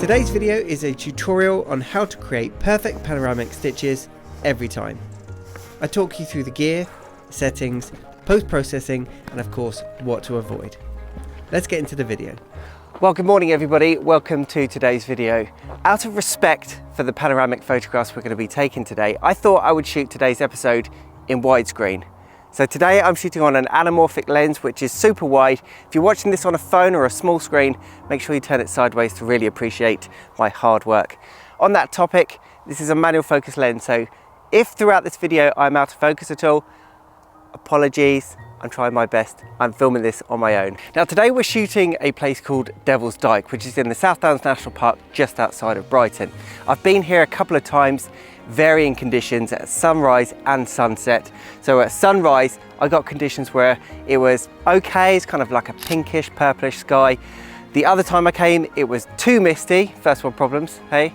Today's video is a tutorial on how to create perfect panoramic stitches every time. I talk you through the gear, settings, post-processing, and of course what to avoid. Let's get into the video. Well, good morning everybody, welcome to today's video. Out of respect for the panoramic photographs we're going to be taking today, I thought I would shoot today's episode in widescreen. So today I'm shooting on an anamorphic lens which is super wide. If you're watching this on a phone or a small screen, make sure you turn it sideways to really appreciate my hard work. On that topic, this is a manual focus lens, so if throughout this video I'm out of focus at all, apologies, I'm trying my best. I'm filming this on my own. Now today we're shooting a place called Devil's Dyke, which is in the South Downs National Park just outside of Brighton. I've been here a couple of times, varying conditions at sunrise and sunset. So at sunrise, I got conditions where it was okay, it's kind of like a pinkish, purplish sky. The other time I came, it was too misty, first world problems, hey?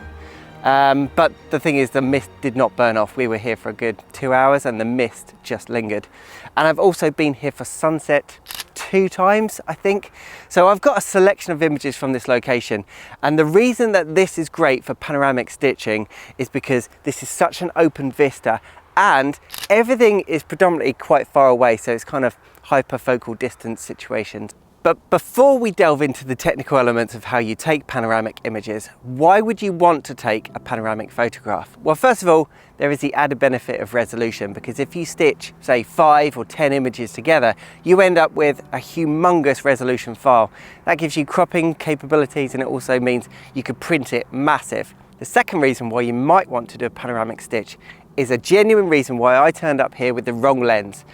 But the thing is, the mist did not burn off. We were here for a good 2 hours and the mist just lingered. And I've also been here for sunset 2 times, I think. So I've got a selection of images from this location. And the reason that this is great for panoramic stitching is because this is such an open vista and everything is predominantly quite far away. So it's kind of hyperfocal distance situations. But before we delve into the technical elements of how you take panoramic images, why would you want to take a panoramic photograph? Well, first of all, there is the added benefit of resolution, because if you stitch, say, 5 or 10 images together, you end up with a humongous resolution file. That gives you cropping capabilities, and it also means you could print it massive. The second reason why you might want to do a panoramic stitch is a genuine reason why I turned up here with the wrong lens.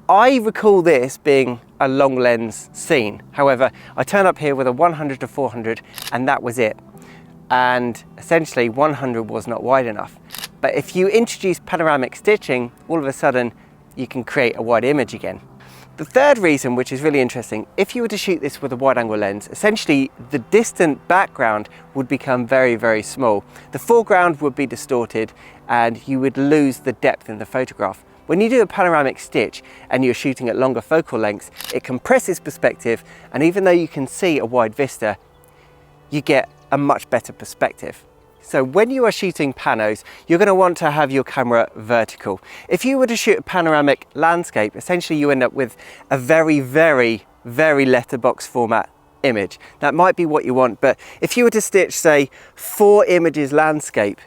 I recall this being a long lens scene. However, I turned up here with a 100 to 400 and that was it. And essentially 100 was not wide enough. But if you introduce panoramic stitching, all of a sudden you can create a wide image again. The third reason, which is really interesting, if you were to shoot this with a wide angle lens, essentially the distant background would become very, very small. The foreground would be distorted and you would lose the depth in the photograph. When you do a panoramic stitch and you're shooting at longer focal lengths, it compresses perspective, and even though you can see a wide vista, you get a much better perspective. So when you are shooting panos, you're going to want to have your camera vertical. If you were to shoot a panoramic landscape, essentially you end up with a very, very, very letterbox format image. That might be what you want, but if you were to stitch, say, 4 images landscape,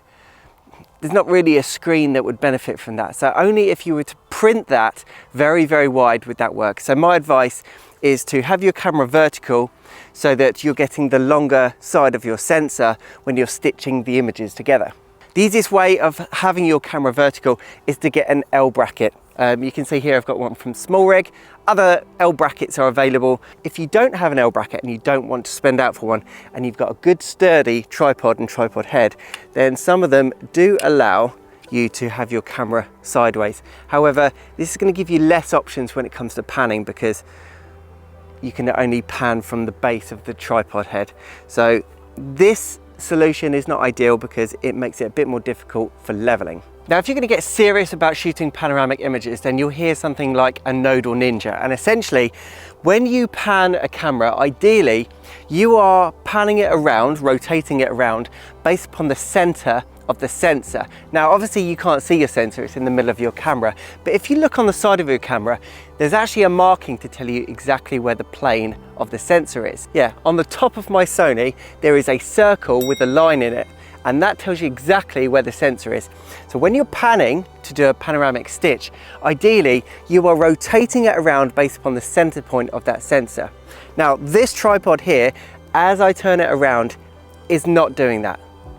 there's not really a screen that would benefit from that. So only if you were to print that very, very wide would that work. So my advice is to have your camera vertical so that you're getting the longer side of your sensor when you're stitching the images together. The easiest way of having your camera vertical is to get an L bracket. You can see here I've got one from SmallRig. Other L brackets are available. If you don't have an L bracket and you don't want to spend out for one, and you've got a good sturdy tripod and tripod head, then some of them do allow you to have your camera sideways. However, this is going to give you less options when it comes to panning, because you can only pan from the base of the tripod head. So this solution is not ideal because it makes it a bit more difficult for leveling. Now, if you're going to get serious about shooting panoramic images, then you'll hear something like a Nodal Ninja. And essentially, when you pan a camera, ideally, you are panning it around, rotating it around, based upon the center of the sensor. Now, obviously you can't see your sensor, it's in the middle of your camera. But if you look on the side of your camera, there's actually a marking to tell you exactly where the plane of the sensor is. Yeah, on the top of my Sony, there is a circle with a line in it, and that tells you exactly where the sensor is. So when you're panning to do a panoramic stitch, ideally you are rotating it around based upon the center point of that sensor. Now, this tripod here, as I turn it around, is not doing that.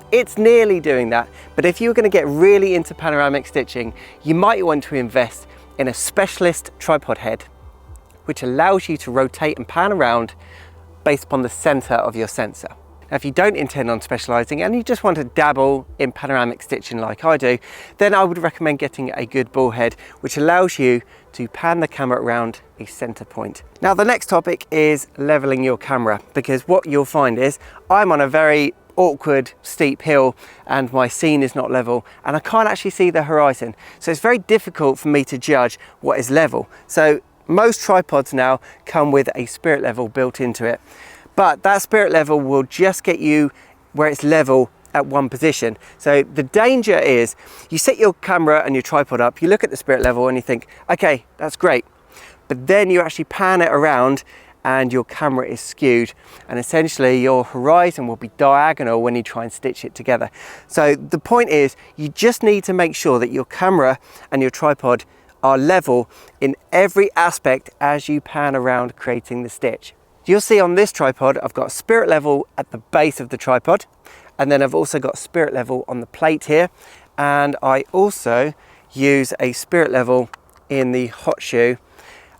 It's nearly doing that, but if you're going to get really into panoramic stitching, you might want to invest in a specialist tripod head, which allows you to rotate and pan around based upon the center of your sensor. Now, if you don't intend on specializing and you just want to dabble in panoramic stitching like I do, then I would recommend getting a good ball head, which allows you to pan the camera around a center point. Now, the next topic is leveling your camera, because what you'll find is I'm on a very awkward steep hill and my scene is not level and I can't actually see the horizon. So it's very difficult for me to judge what is level. So most tripods now come with a spirit level built into it. But that spirit level will just get you where it's level at one position. So the danger is you set your camera and your tripod up, you look at the spirit level and you think, okay, that's great. But then you actually pan it around and your camera is skewed, and essentially your horizon will be diagonal when you try and stitch it together. So the point is, you just need to make sure that your camera and your tripod are level in every aspect as you pan around creating the stitch. You'll see on this tripod, I've got spirit level at the base of the tripod, and then I've also got spirit level on the plate here, and I also use a spirit level in the hot shoe,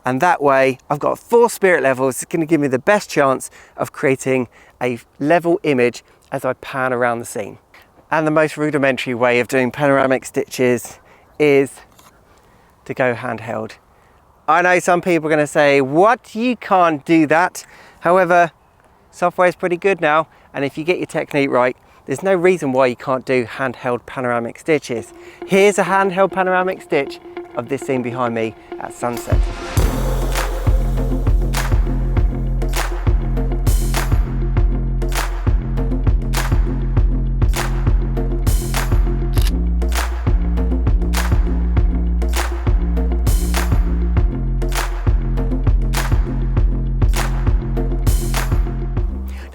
and that way I've got 4 spirit levels. It's going to give me the best chance of creating a level image as I pan around the scene. And the most rudimentary way of doing panoramic stitches is to go handheld. I know some people are going to say, what, you can't do that. However, software is pretty good now, and if you get your technique right, there's no reason why you can't do handheld panoramic stitches. Here's a handheld panoramic stitch of this scene behind me at sunset.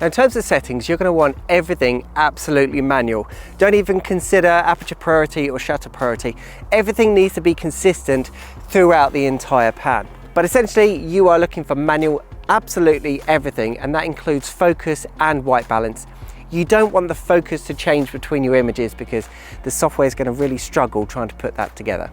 Now, in terms of settings, you're going to want everything absolutely manual. Don't even consider aperture priority or shutter priority. Everything needs to be consistent throughout the entire pan. But essentially, you are looking for manual absolutely everything, and that includes focus and white balance. You don't want the focus to change between your images because the software is going to really struggle trying to put that together.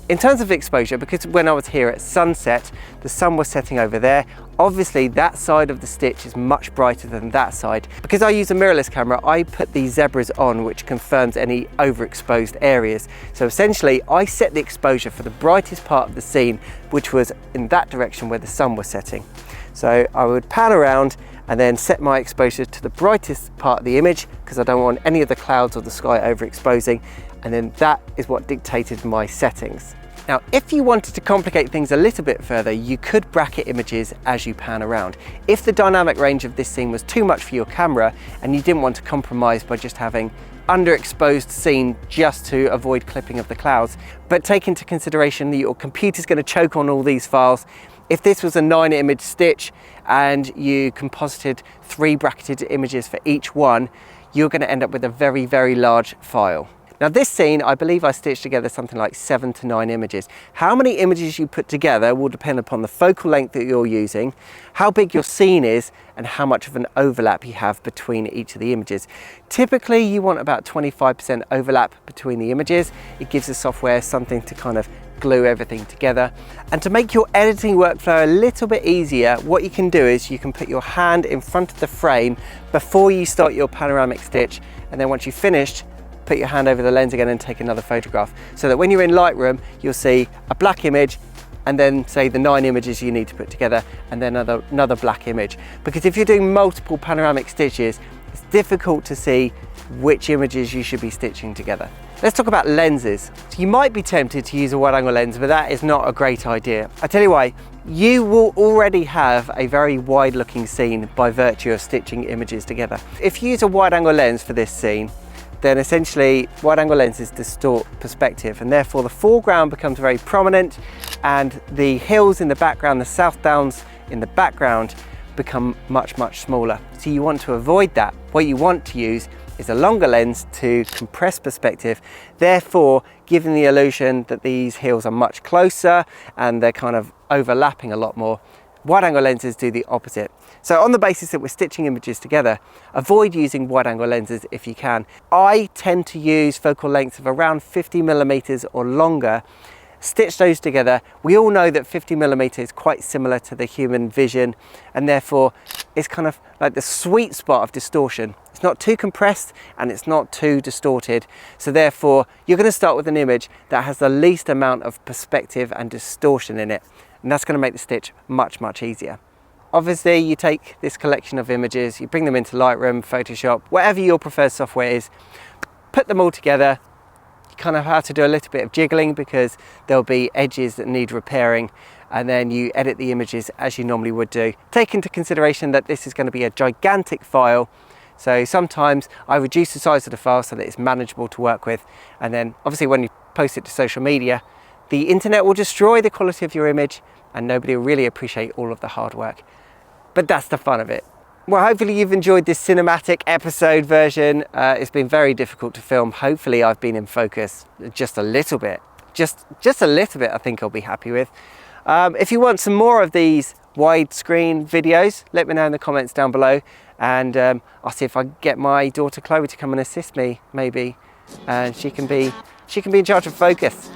In terms of exposure, because when I was here at sunset, the sun was setting over there. Obviously that side of the stitch is much brighter than that side. Because I use a mirrorless camera, I put these zebras on, which confirms any overexposed areas. So essentially I set the exposure for the brightest part of the scene, which was in that direction where the sun was setting. So I would pan around and then set my exposure to the brightest part of the image because I don't want any of the clouds or the sky overexposing. And then that is what dictated my settings. Now, if you wanted to complicate things a little bit further, you could bracket images as you pan around. If the dynamic range of this scene was too much for your camera and you didn't want to compromise by just having underexposed scene just to avoid clipping of the clouds, but take into consideration that your computer's going to choke on all these files. If this was a 9-image stitch and you composited 3 bracketed images for each one, you're going to end up with a very, very large file. Now this scene, I believe I stitched together something like 7 to 9 images. How many images you put together will depend upon the focal length that you're using, how big your scene is, and how much of an overlap you have between each of the images. Typically, you want about 25% overlap between the images. It gives the software something to kind of glue everything together. And to make your editing workflow a little bit easier, what you can do is you can put your hand in front of the frame before you start your panoramic stitch, and then once you've finished, put your hand over the lens again and take another photograph, so that when you're in Lightroom, you'll see a black image and then say the 9 images you need to put together and then another black image. Because if you're doing multiple panoramic stitches, it's difficult to see which images you should be stitching together. Let's talk about lenses. So you might be tempted to use a wide angle lens, but that is not a great idea. I tell you why, you will already have a very wide looking scene by virtue of stitching images together. If you use a wide angle lens for this scene, then essentially wide angle lenses distort perspective, and therefore the foreground becomes very prominent and the hills in the background, the South Downs in the background, become much, much smaller. So you want to avoid that. What you want to use is a longer lens to compress perspective, therefore giving the illusion that these hills are much closer and they're kind of overlapping a lot more. Wide angle lenses do the opposite. So on the basis that we're stitching images together, avoid using wide angle lenses if you can. I tend to use focal lengths of around 50mm or longer. Stitch those together. We all know that 50mm is quite similar to the human vision, and therefore it's kind of like the sweet spot of distortion. It's not too compressed and it's not too distorted. So therefore you're going to start with an image that has the least amount of perspective and distortion in it. And that's going to make the stitch much, much easier. Obviously, you take this collection of images, you bring them into Lightroom, Photoshop, whatever your preferred software is, put them all together. You kind of have to do a little bit of jiggling because there'll be edges that need repairing, and then you edit the images as you normally would do. Take into consideration that this is going to be a gigantic file, So sometimes I reduce the size of the file so that it's manageable to work with, and then obviously when you post it to social media, the internet will destroy the quality of your image and nobody will really appreciate all of the hard work. But that's the fun of it. Well, hopefully you've enjoyed this cinematic episode version. It's been very difficult to film. Hopefully I've been in focus just a little bit. Just a little bit I think I'll be happy with. If you want some more of these widescreen videos, let me know in the comments down below, and I'll see if I can get my daughter Chloe to come and assist me maybe, and she can be in charge of focus.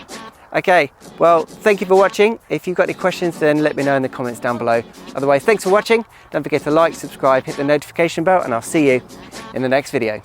Okay, well, thank you for watching. If you've got any questions, then let me know in the comments down below. Otherwise, thanks for watching. Don't forget to like, subscribe, hit the notification bell, and I'll see you in the next video.